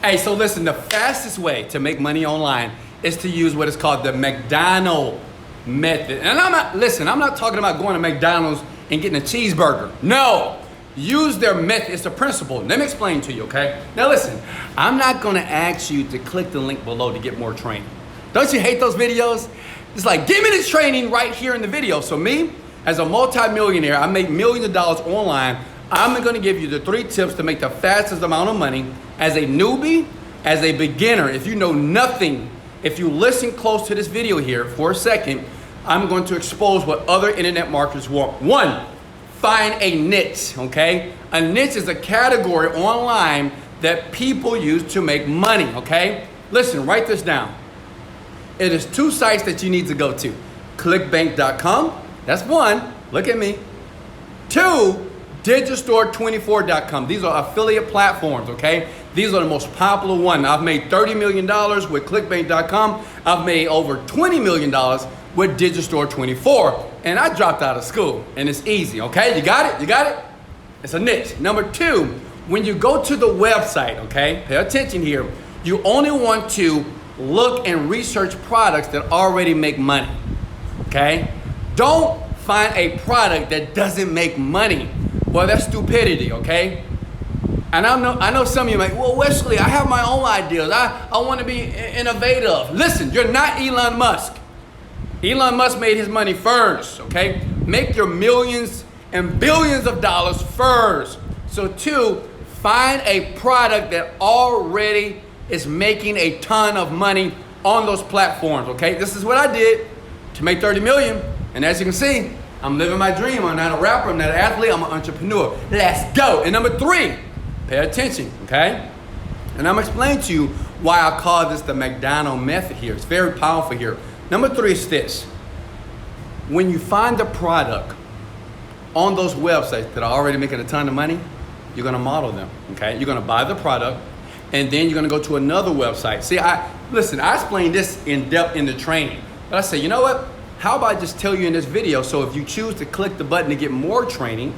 Hey, so listen, the fastest way to make money online is to use what is called the McDonald's method. And I'm not talking about going to McDonald's and getting a cheeseburger. No, use their method. It's the principle. Let me explain to you, okay? Now listen, I'm not gonna ask you to click the link below to get more training. Don't you hate those videos? It's like, give me the training right here in the video. So me, as a multi-millionaire, I make millions of dollars online. I'm gonna give you the 3 tips to make the fastest amount of money as a newbie, as a beginner. If you know nothing, if you listen close to this video here for a second, I'm going to expose what other internet marketers want. 1, find a niche, okay? A niche is a category online that people use to make money, okay? Listen, write this down. It is 2 sites that you need to go to. Clickbank.com, that's 1, look at me. 2, Digistore24.com. These are affiliate platforms, okay? These are the most popular ones. I've made $30 million with Clickbank.com. I've made over $20 million with Digistore24. And I dropped out of school, and it's easy, okay? You got it? You got it? It's a niche. Number 2, when you go to the website, okay? Pay attention here. You only want to look and research products that already make money, okay? Don't find a product that doesn't make money. Well, that's stupidity, okay? And I know some of you are like, well, Wesley, I have my own ideas. I want to be innovative. Listen, you're not Elon Musk. Elon Musk made his money first, okay? Make your millions and billions of dollars first. So 2, find a product that already is making a ton of money on those platforms, okay? This is what I did to make 30 million. And as you can see, I'm living my dream. I'm not a rapper, I'm not an athlete, I'm an entrepreneur. Let's go. And number 3, pay attention, okay? And I'm explaining to you why I call this the McDonald's method here. It's very powerful here. Number 3 is this. When you find a product on those websites that are already making a ton of money, you're gonna model them, okay? You're gonna buy the product, and then you're gonna go to another website. See, I explained this in depth in the training, but I say, you know what? How about I just tell you in this video, so if you choose to click the button to get more training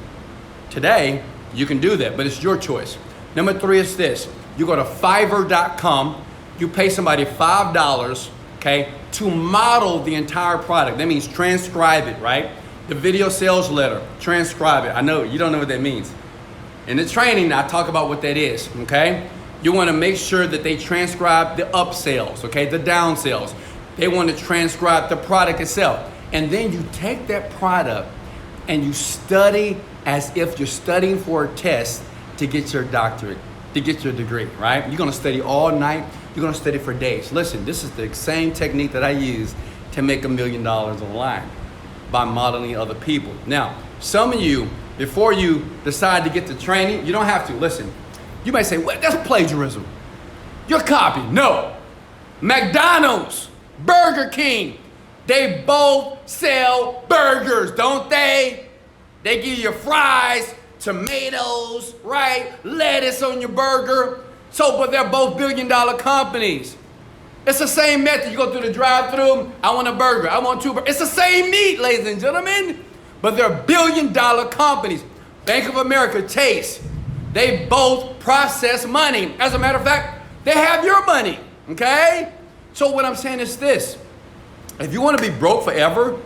today, you can do that, but it's your choice. Number 3 is this. You go to Fiverr.com, you pay somebody $5, okay, to model the entire product. That means transcribe it, right? The video sales letter, transcribe it. I know, you don't know what that means. In the training, I talk about what that is, okay? You wanna make sure that they transcribe the upsells, okay, the downsells. They want to transcribe the product itself. And then you take that product and you study as if you're studying for a test to get your doctorate, to get your degree, right? You're gonna study all night, you're gonna study for days. Listen, this is the same technique that I use to make $1 million online by modeling other people. Now, some of you, before you decide to get the training, you don't have to. Listen, you might say, well, that's plagiarism. You're copying. No. McDonald's, Burger King, they both sell burgers, don't they? They give you fries, tomatoes, right? Lettuce on your burger. So, but they're both billion-dollar companies. It's the same method. You go through the drive-thru, I want a burger, I want 2 burgers. It's the same meat, ladies and gentlemen, but they're billion-dollar companies. Bank of America, Chase, they both process money. As a matter of fact, they have your money, okay? So what I'm saying is this. If you want to be broke forever,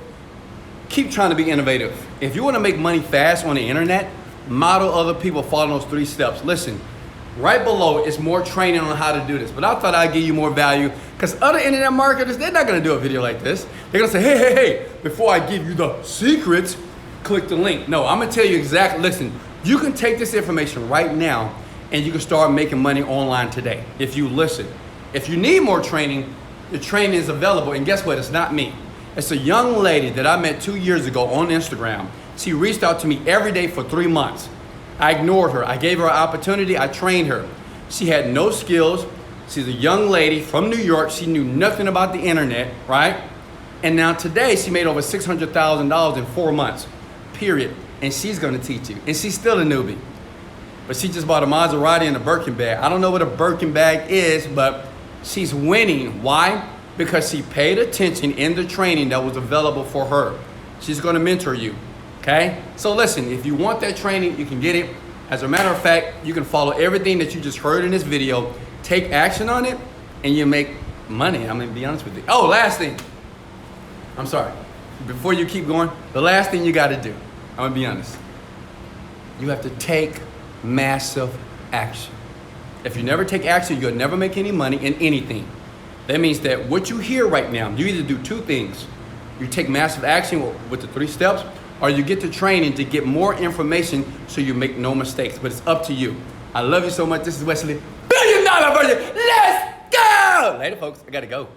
keep trying to be innovative. If you want to make money fast on the internet, model other people following those 3 steps. Listen, right below is more training on how to do this. But I thought I'd give you more value because other internet marketers, they're not going to do a video like this. They're going to say, hey, before I give you the secrets, click the link. No, I'm going to tell you exactly. Listen, you can take this information right now and you can start making money online today if you listen. If you need more training, the training is available, and guess what? It's not me. It's a young lady that I met 2 years ago on Instagram. She reached out to me every day for 3 months. I ignored her. I gave her an opportunity. I trained her. She had no skills. She's a young lady from New York. She knew nothing about the internet, right? And now today, she made over $600,000 in 4 months, period. And she's gonna teach you. And she's still a newbie. But she just bought a Maserati and a Birkin bag. I don't know what a Birkin bag is, but she's winning. Why? Because she paid attention in the training that was available for her. She's gonna mentor you, okay? So listen, if you want that training, you can get it. As a matter of fact, you can follow everything that you just heard in this video take action on it, and you make money. I'm gonna be honest with you. Oh, last thing. I'm sorry. Before you keep going, the last thing you got to do, I'm gonna be honest. You have to take massive action. If you never take action, you'll never make any money in anything. That means that what you hear right now, you either do two things. You take massive action with the 3 steps, or you get to training to get more information so you make no mistakes. But it's up to you. I love you so much. This is Wesley, $1 billion version. Let's go! Later, folks. I gotta go.